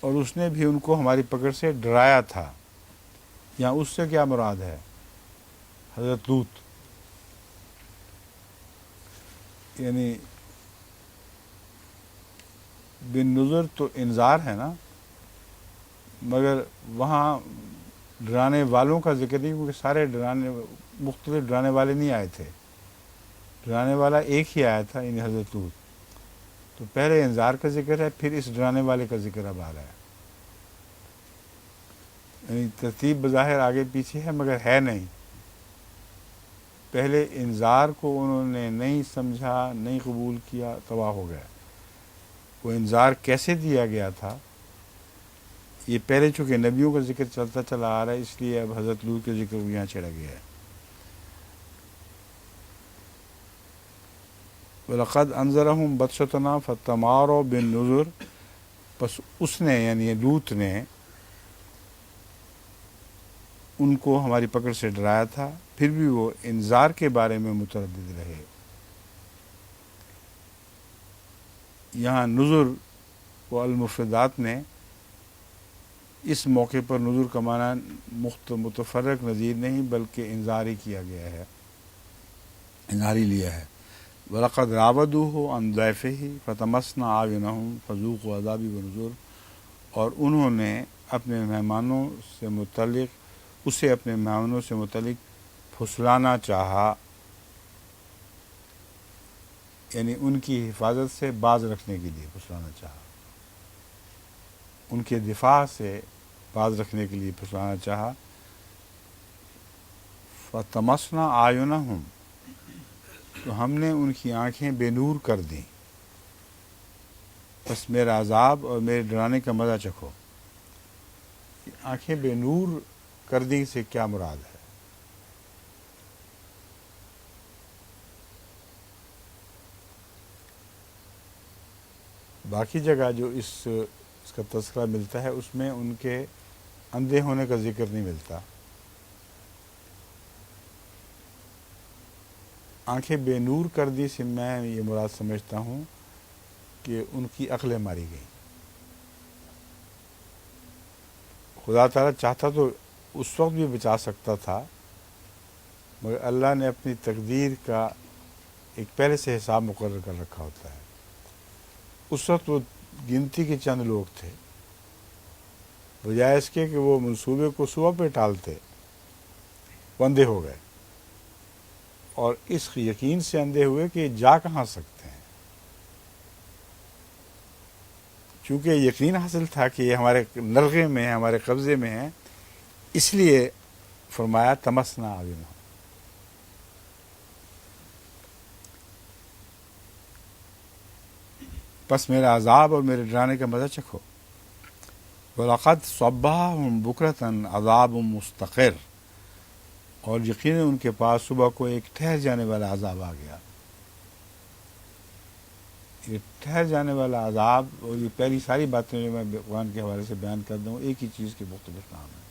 اور اس نے بھی ان کو ہماری پکڑ سے ڈرایا تھا. یہاں اس سے کیا مراد ہے؟ حضرت لوط. یعنی بن نظر تو انذار ہے نا، مگر وہاں ڈرانے والوں کا ذکر نہیں، کیونکہ سارے مختلف ڈرانے والے نہیں آئے تھے. ڈرانے والا ایک ہی آیا تھا، یعنی حضرت لوط. تو پہلے انذار کا ذکر ہے، پھر اس ڈرانے والے کا ذکر اب آ رہا ہے. یعنی ترتیب بظاہر آگے پیچھے ہے مگر ہے نہیں. پہلے انذار کو انہوں نے نہیں سمجھا، نہیں قبول کیا، تباہ ہو گیا. وہ انذار کیسے دیا گیا تھا، یہ پہلے چونکہ نبیوں کا ذکر چلتا چلا آ رہا ہے، اس لیے اب حضرت لوط کا ذکر یہاں چڑھا گیا ہے. وَلَقَدْ أَنذَرَهُمْ بَطْشَتُنَا فَتَمَارَوْا بِالنُّذُرِ. پس اس نے یعنی لوط نے ان کو ہماری پکڑ سے ڈرایا تھا، پھر بھی وہ انذار کے بارے میں متردد رہے. یہاں نذر و المفردات نے اس موقع پر نذر کا معنی متفرق نظیر نہیں بلکہ انذار ہی کیا گیا ہے، انذار ہی لیا ہے. وَلَقَدْ رَاوَدُوهُ عَنْ ضَيْفِهِ فَطَمَسْنَا أَعْيُنَهُمْ فَذُوقُوا عَذَابِي وَنُذُرِ. اور انہوں نے اپنے مہمانوں سے متعلق اسے اپنے مہمانوں سے متعلق پھسلانا چاہا، یعنی ان کی حفاظت سے باز رکھنے کے لیے پھسلانا چاہا، ان کے دفاع سے باز رکھنے کے لیے پھسلانا چاہا. فَطَمَسْنَا أَعْيُنَهُمْ. تو ہم نے ان کی آنکھیں بے نور کر دیں. بس میرا عذاب اور میرے ڈرانے کا مزہ چکھو. آنکھیں بے نور کر دی سے کیا مراد ہے؟ باقی جگہ جو اس کا تذکرہ ملتا ہے اس میں ان کے اندھے ہونے کا ذکر نہیں ملتا. آنکھیں بے نور کر دی سے میں یہ مراد سمجھتا ہوں کہ ان کی عقلیں ماری گئیں. خدا تعالیٰ چاہتا تو اس وقت بھی بچا سکتا تھا، مگر اللہ نے اپنی تقدیر کا ایک پہلے سے حساب مقرر کر رکھا ہوتا ہے. اس وقت وہ گنتی کے چند لوگ تھے، بجائے اس کے کہ وہ منصوبے کو صبح پہ ٹالتے، وہ اندھے ہو گئے. اور اس یقین سے اندھے ہوئے کہ جا کہاں سکتے ہیں. چونکہ یقین حاصل تھا کہ یہ ہمارے نرغے میں ہے، ہمارے قبضے میں ہے، اس لیے فرمایا تمسنا أعْيُنَهُمْ. پس میرا عذاب اور میرے ڈرانے کا مزہ چکھو. وَلَقَدْ صَبَّحَهُمْ بُكْرَةً عَذَابٌ مُسْتَقِرٌ. اور یقیناً ان کے پاس صبح کو ایک ٹھہر جانے والا عذاب آ گیا. یہ ٹھہر جانے والا عذاب اور یہ پہلی ساری باتیں جو میں قرآن کے حوالے سے بیان کر دوں ایک ہی چیز کے مختلف نام ہیں.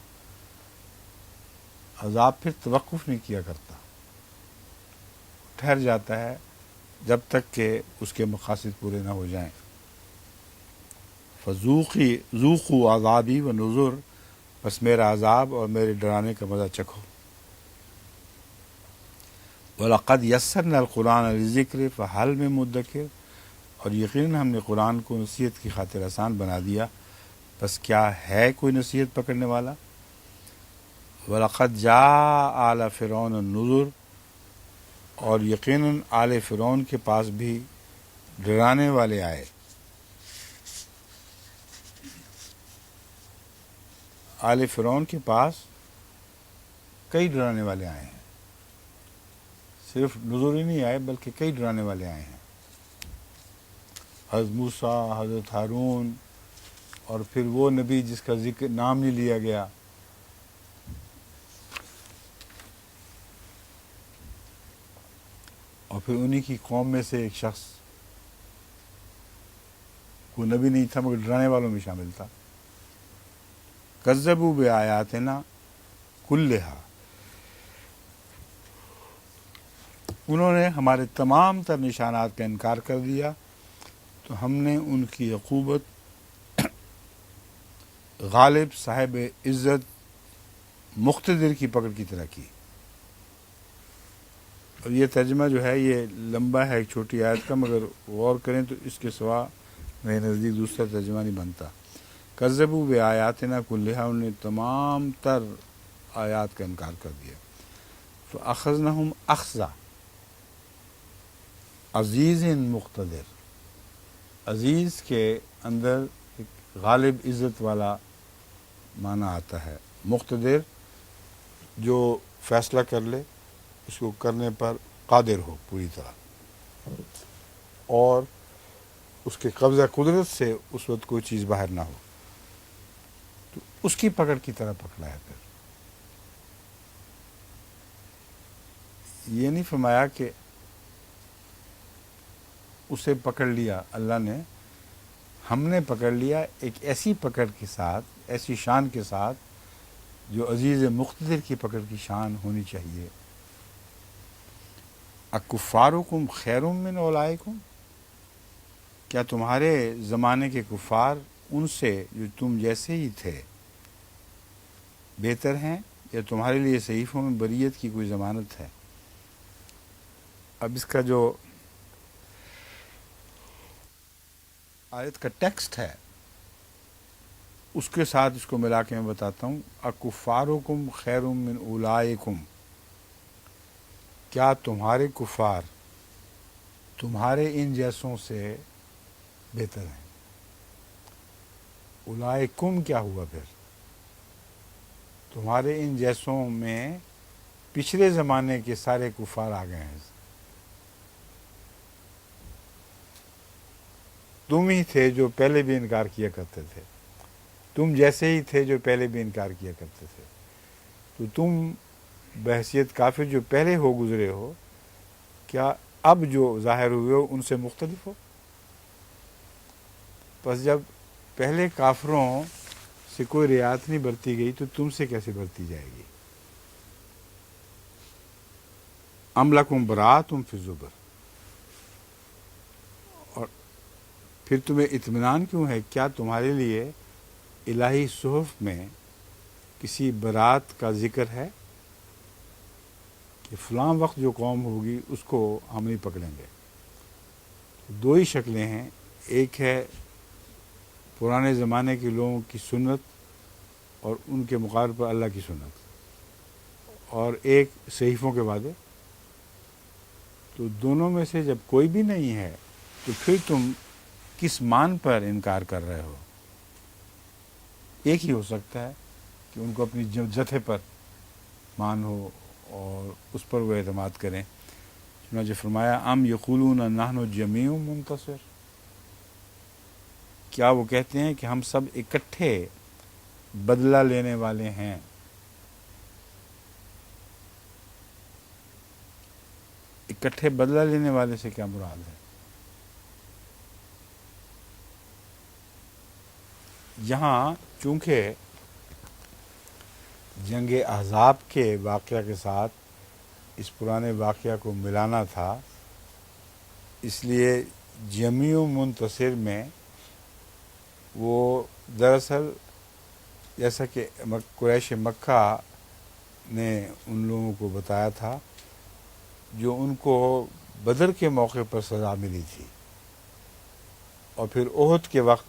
عذاب پھر توقف نہیں کیا کرتا، ٹھہر جاتا ہے جب تک کہ اس کے مقاصد پورے نہ ہو جائیں. ذوقوا عذابی و نذر. بس میرا عذاب اور میرے ڈرانے کا مزہ چکھو. وَلَقَدْ يَسَّرْنَا الْقُرْآنَ لِلذِّكْرِ فَهَلْ مِن مُدَّكِرٍ. اور یقیناً ہم نے قرآن کو نصیحت کی خاطر آسان بنا دیا، بس کیا ہے کوئی نصیحت پکڑنے والا. وَلَقَدْ جَاءَ آلَ فِرْعَوْنَ النُّذُرُ. اور یقیناً آل فرعون کے پاس بھی ڈرانے والے آئے. آل فرعون کے پاس کئی ڈرانے والے آئے ہیں، صرف نذر ہی نہیں آئے بلکہ کئی ڈرانے والے آئے ہیں. حضرت موسیٰ، حضرت ہارون، اور پھر وہ نبی جس کا ذکر نام نہیں لیا گیا. اور پھر انہی کی قوم میں سے ایک شخص، وہ نبی نہیں تھا مگر ڈرانے والوں میں شامل تھا. کذبوا بآیاتنا کلھا. انہوں نے ہمارے تمام تر نشانات کا انکار کر دیا تو ہم نے ان کی عقوبت غالب صاحب عزت مقتدر کی پکڑ کی طرح کی. اور یہ ترجمہ جو ہے یہ لمبا ہے ایک چھوٹی آیت کا، مگر غور کریں تو اس کے سوا میرے نزدیک دوسرا ترجمہ نہیں بنتا. کذبوا بآیاتنا کلھا، انہوں نے تمام تر آیات کا انکار کر دیا. فأخذناہم اخذا عزیز مقتدر. عزیز کے اندر ایک غالب عزت والا معنی آتا ہے، مقتدر جو فیصلہ کر لے، اس کو کرنے پر قادر ہو پوری طرح، اور اس کے قبضہ قدرت سے اس وقت کوئی چیز باہر نہ ہو، تو اس کی پکڑ کی طرح پکڑا ہے. پھر یہ نہیں فرمایا کہ اسے پکڑ لیا اللہ نے، ہم نے پکڑ لیا ایک ایسی پکڑ کے ساتھ، ایسی شان کے ساتھ جو عزیز مقتدر کی پکڑ کی شان ہونی چاہیے. اکفارکم خیر من اولئکم، کیا تمہارے زمانے کے کفار ان سے جو تم جیسے ہی تھے بہتر ہیں، یا تمہارے لیے صحیفوں میں بریت کی کوئی ضمانت ہے؟ اب اس کا جو آیت کا ٹیکسٹ ہے اس کے ساتھ اس کو ملا کے میں بتاتا ہوں. اکفارکم خیر من اولئکم، کیا تمہارے کفار تمہارے ان جیسوں سے بہتر ہیں؟ اولئکم کیا ہوا پھر؟ تمہارے ان جیسوں میں پچھلے زمانے کے سارے کفار آ گئے ہیں. تم ہی تھے جو پہلے بھی انکار کیا کرتے تھے، تم جیسے ہی تھے جو پہلے بھی انکار کیا کرتے تھے، تو تم بحیثیت کافر جو پہلے ہو گزرے ہو، کیا اب جو ظاہر ہوئے ہو ان سے مختلف ہو؟ پس جب پہلے کافروں سے کوئی رعایت نہیں برتی گئی تو تم سے کیسے برتی جائے گی؟ ام لکم براۃ فی الزبر، اور پھر تمہیں اطمینان کیوں ہے؟ کیا تمہارے لیے الہی صحف میں کسی برات کا ذکر ہے کہ فلاں وقت جو قوم ہوگی اس کو ہم نہیں پکڑیں گے؟ دو ہی شکلیں ہیں، ایک ہے پرانے زمانے کے لوگوں کی سنت اور ان کے مقابلے پر اللہ کی سنت، اور ایک صحیفوں کے وعدے. تو دونوں میں سے جب کوئی بھی نہیں ہے تو پھر تم کس مان پر انکار کر رہے ہو؟ ایک ہی ہو سکتا ہے کہ ان کو اپنی جتھے پر مان ہو اور اس پر وہ اعتماد کریں. چنانچہ فرمایا ام یقولون نحن جمیع منتصر، کیا وہ کہتے ہیں کہ ہم سب اکٹھے بدلہ لینے والے ہیں؟ اکٹھے بدلہ لینے والے سے کیا مراد ہے؟ یہاں چونکہ جنگ احزاب کے واقعہ کے ساتھ اس پرانے واقعہ کو ملانا تھا، اس لیے جمیع منتصر میں وہ دراصل جیسا کہ قریش مکہ نے ان لوگوں کو بتایا تھا جو ان کو بدر کے موقع پر سزا ملی تھی، اور پھر احد کے وقت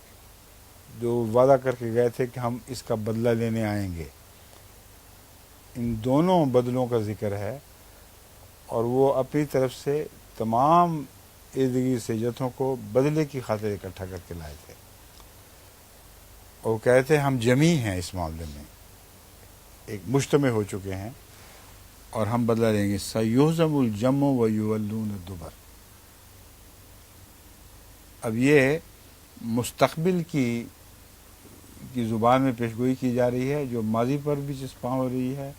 جو وعدہ کر کے گئے تھے کہ ہم اس کا بدلہ لینے آئیں گے. ان دونوں بدلوں کا ذکر ہے، اور وہ اپنی طرف سے تمام ارد گرد سے جتھوں کو بدلے کی خاطر اکٹھا کر کے لائے تھے، اور وہ کہہ رہے تھے ہم جمیع ہیں، اس معاملے میں ایک مجتمع ہو چکے ہیں اور ہم بدلہ لیں گے. سیہزم الجمع ویولون الدبر. اب یہ مستقبل کی زبان میں پیشگوئی کی جا رہی ہے جو ماضی پر بھی چسپاں ہو رہی ہے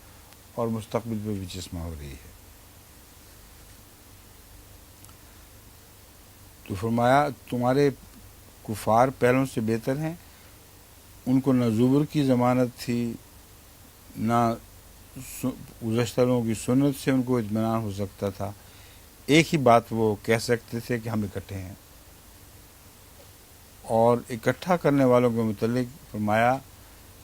اور مستقبل پر بھی چسپاں ہو رہی ہے. تو فرمایا تمہارے کفار پہلوں سے بہتر ہیں، ان کو نہ زبر کی ضمانت تھی، نہ گزشتہ لوگوں کی سنت سے ان کو اطمینان ہو سکتا تھا. ایک ہی بات وہ کہہ سکتے تھے کہ ہم اکٹھے ہیں. اور اکٹھا کرنے والوں کے متعلق فرمایا